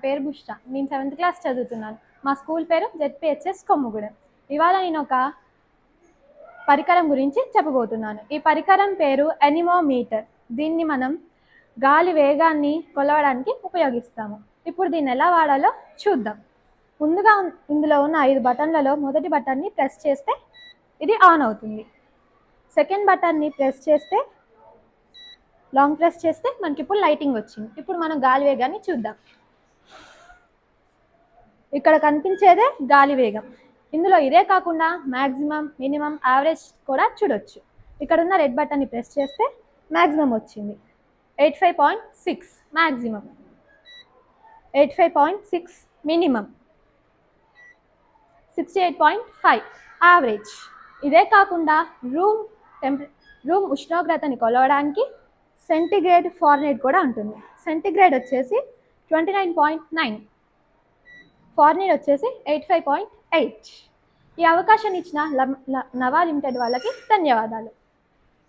పేరు బుష్ర. నేను 7th class చదువుతున్నాను. మా స్కూల్ పేరు జెడ్పిహెచ్ఎస్ కొమ్ముగూడెం. ఇవాళ నేను ఒక పరికరం గురించి చెప్పబోతున్నాను. ఈ పరికరం పేరు ఎనిమోమీటర్. దీన్ని మనం గాలి వేగాన్ని కొలవడానికి ఉపయోగిస్తాము. ఇప్పుడు దీన్ని ఎలా వాడాలో చూద్దాం. ముందుగా ఇందులో ఉన్న 5 బటన్లలో మొదటి బటన్ని ప్రెస్ చేస్తే ఇది ఆన్ అవుతుంది. సెకండ్ బటన్ని ప్రెస్ చేస్తే లాంగ్ ప్రెస్ చేస్తే మనకి ఇప్పుడు లైటింగ్ వచ్చింది. ఇప్పుడు మనం గాలి వేగాన్ని చూద్దాం. ఇక్కడ కనిపించేదే గాలి వేగం. ఇందులో ఇదే కాకుండా మ్యాక్సిమం, మినిమం, యావరేజ్ కూడా చూడొచ్చు. ఇక్కడ ఉన్న రెడ్ బటన్ని ప్రెస్ చేస్తే మ్యాక్సిమం వచ్చింది 85.6 మ్యాక్సిమం, 85.6 మినిమం, 68.5 యావరేజ్. ఇదే కాకుండా రూమ్ ఉష్ణోగ్రతని కొలవడానికి సెంటిగ్రేడ్, ఫారెన్హీట్ కూడా ఉంటుంది. సెంటిగ్రేడ్ వచ్చేసి 29.9, ఫారెన్హీట్ వచ్చేసి 85.8. ఈ అవకాశాన్ని ఇచ్చిన నవా లిమిటెడ్ వాళ్ళకి ధన్యవాదాలు.